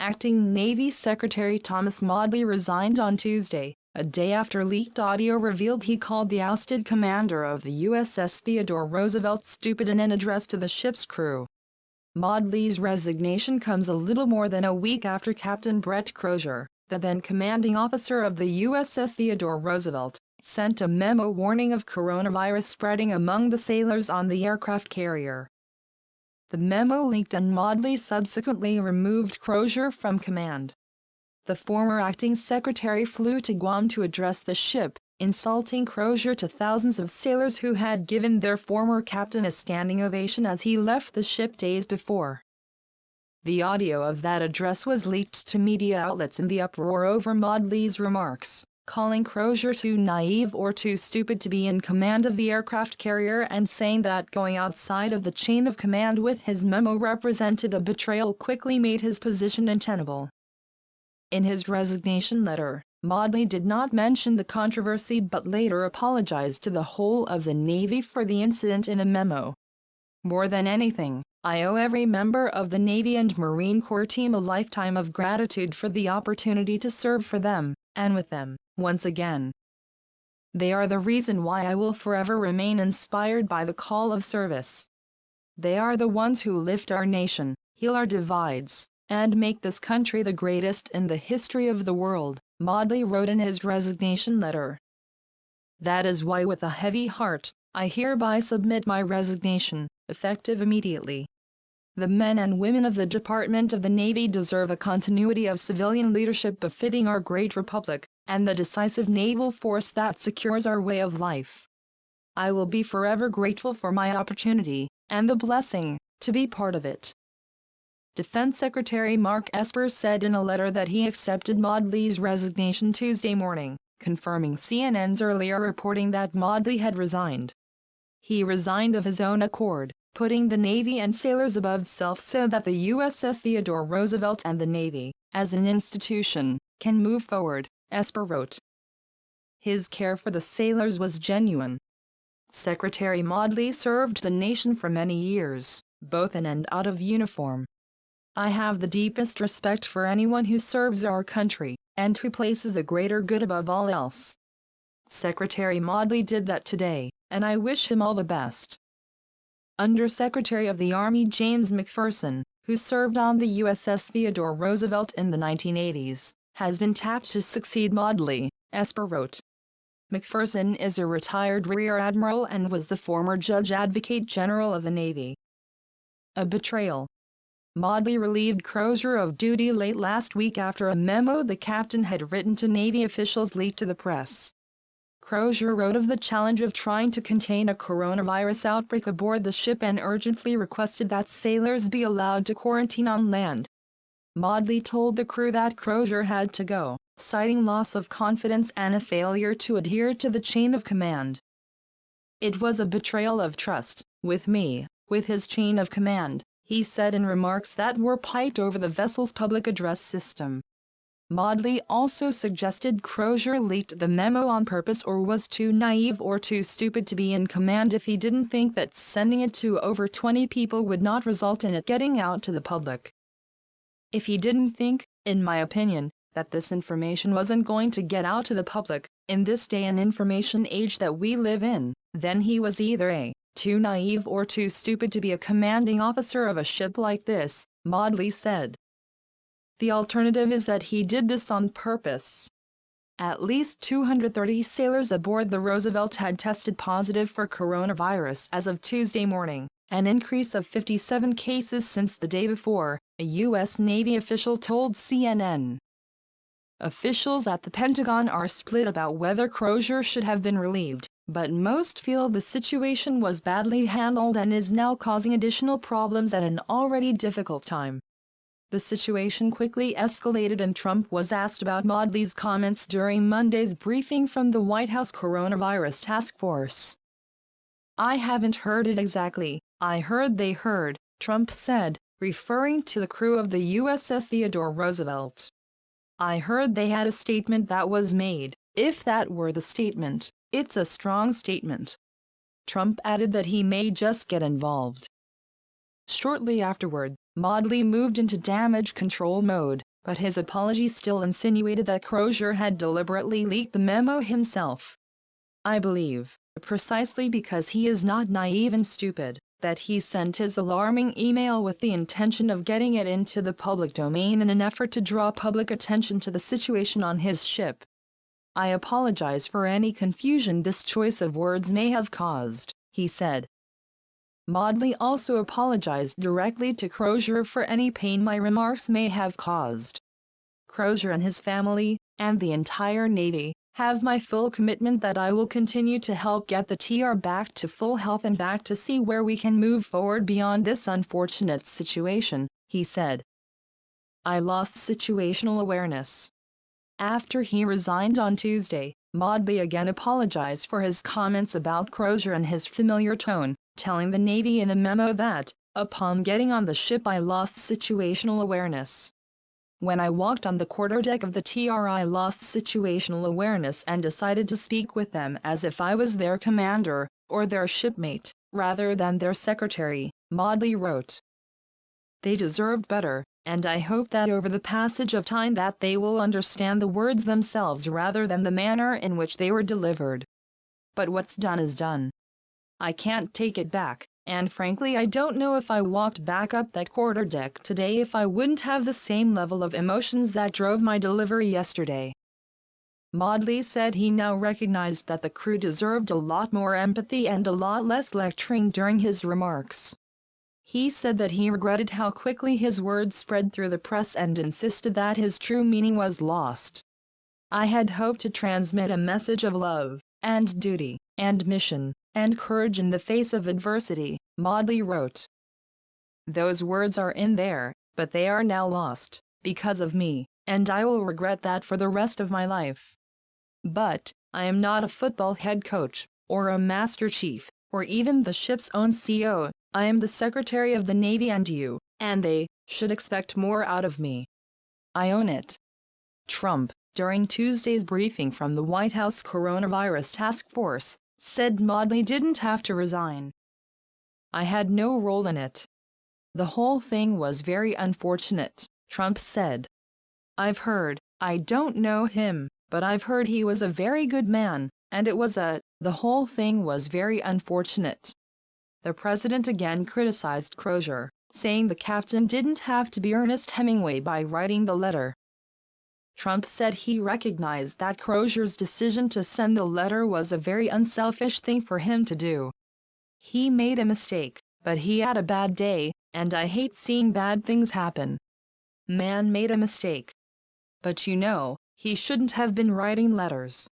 Acting Navy Secretary Thomas Maudley resigned on Tuesday, a day after leaked audio revealed he called the ousted commander of the USS Theodore Roosevelt stupid in an address to the ship's crew. Maudley's resignation comes a little more than a week after Captain Brett Crozier, the then commanding officer of the USS Theodore Roosevelt, sent a memo warning of coronavirus spreading among the sailors on the aircraft carrier. The memo leaked and Maudley subsequently removed Crozier from command. The former acting secretary flew to Guam to address the ship, insulting Crozier to thousands of sailors who had given their former captain a standing ovation as he left the ship days before. The audio of that address was leaked to media outlets in the uproar over Maudley's remarks, calling Crozier too naive or too stupid to be in command of the aircraft carrier and saying that going outside of the chain of command with his memo represented a betrayal quickly made his position untenable. In his resignation letter, Maudley did not mention the controversy but later apologized to the whole of the Navy for the incident in a memo. More than anything, I owe every member of the Navy and Marine Corps team a lifetime of gratitude for the opportunity to serve for them, and with them, once again. They are the reason why I will forever remain inspired by the call of service. They are the ones who lift our nation, heal our divides, and make this country the greatest in the history of the world, Maudley wrote in his resignation letter. That is why with a heavy heart, I hereby submit my resignation, effective immediately. The men and women of the Department of the Navy deserve a continuity of civilian leadership befitting our great republic, and the decisive naval force that secures our way of life. I will be forever grateful for my opportunity, and the blessing, to be part of it. Defense Secretary Mark Esper said in a letter that he accepted Maudley's resignation Tuesday morning, confirming CNN's earlier reporting that Maudley had resigned. He resigned of his own accord, putting the Navy and sailors above self so that the USS Theodore Roosevelt and the Navy, as an institution, can move forward, Esper wrote. His care for the sailors was genuine. Secretary Maudley served the nation for many years, both in and out of uniform. I have the deepest respect for anyone who serves our country, and who places a greater good above all else. Secretary Maudley did that today, and I wish him all the best. Undersecretary of the Army James McPherson, who served on the USS Theodore Roosevelt in the 1980s, has been tapped to succeed Maudley, Esper wrote. McPherson is a retired Rear Admiral and was the former Judge Advocate General of the Navy. A betrayal. Maudley relieved Crozier of duty late last week after a memo the captain had written to Navy officials leaked to the press. Crozier wrote of the challenge of trying to contain a coronavirus outbreak aboard the ship and urgently requested that sailors be allowed to quarantine on land. Maudley told the crew that Crozier had to go, citing loss of confidence and a failure to adhere to the chain of command. It was a betrayal of trust, with me, with his chain of command, he said in remarks that were piped over the vessel's public address system. Maudley also suggested Crozier leaked the memo on purpose or was too naive or too stupid to be in command if he didn't think that sending it to over 20 people would not result in it getting out to the public. If he didn't think, in my opinion, that this information wasn't going to get out to the public, in this day and information age that we live in, then he was either A, too naive or too stupid to be a commanding officer of a ship like this, Maudley said. The alternative is that he did this on purpose. At least 230 sailors aboard the Roosevelt had tested positive for coronavirus as of Tuesday morning, an increase of 57 cases since the day before, a U.S. Navy official told CNN. Officials at the Pentagon are split about whether Crozier should have been relieved, but most feel the situation was badly handled and is now causing additional problems at an already difficult time. The situation quickly escalated and Trump was asked about Maudley's comments during Monday's briefing from the White House Coronavirus Task Force. I haven't heard it exactly, I heard they heard, Trump said, referring to the crew of the USS Theodore Roosevelt. I heard they had a statement that was made. If that were the statement, it's a strong statement. Trump added that he may just get involved. Shortly afterward, Maudley moved into damage control mode, but his apology still insinuated that Crozier had deliberately leaked the memo himself. I believe, precisely because he is not naive and stupid, that he sent his alarming email with the intention of getting it into the public domain in an effort to draw public attention to the situation on his ship. I apologize for any confusion this choice of words may have caused, he said. Maudley also apologized directly to Crozier for any pain my remarks may have caused. Crozier and his family, and the entire Navy, have my full commitment that I will continue to help get the TR back to full health and back to see where we can move forward beyond this unfortunate situation, he said. I lost situational awareness. After he resigned on Tuesday, Maudley again apologized for his comments about Crozier and his familiar tone, telling the Navy in a memo that, upon getting on the ship I lost situational awareness. When I walked on the quarterdeck of the TR I lost situational awareness and decided to speak with them as if I was their commander, or their shipmate, rather than their secretary, Maudley wrote. They deserved better, and I hope that over the passage of time that they will understand the words themselves rather than the manner in which they were delivered. But what's done is done. I can't take it back, and frankly I don't know if I walked back up that quarterdeck today if I wouldn't have the same level of emotions that drove my delivery yesterday. Maudley said he now recognized that the crew deserved a lot more empathy and a lot less lecturing during his remarks. He said that he regretted how quickly his words spread through the press and insisted that his true meaning was lost. I had hoped to transmit a message of love, and duty, and mission, and courage in the face of adversity, Maudley wrote. Those words are in there, but they are now lost, because of me, and I will regret that for the rest of my life. But, I am not a football head coach, or a master chief, or even the ship's own CO, I am the Secretary of the Navy and you, and they, should expect more out of me. I own it. Trump, during Tuesday's briefing from the White House Coronavirus Task Force, said Maudley didn't have to resign. I had no role in it. The whole thing was very unfortunate, Trump said. I've heard, I don't know him, but I've heard he was a very good man, and the whole thing was very unfortunate. The president again criticized Crozier, saying the captain didn't have to be Ernest Hemingway by writing the letter. Trump said he recognized that Crozier's decision to send the letter was a very unselfish thing for him to do. He made a mistake, but he had a bad day, and I hate seeing bad things happen. Man made a mistake. But you know, he shouldn't have been writing letters.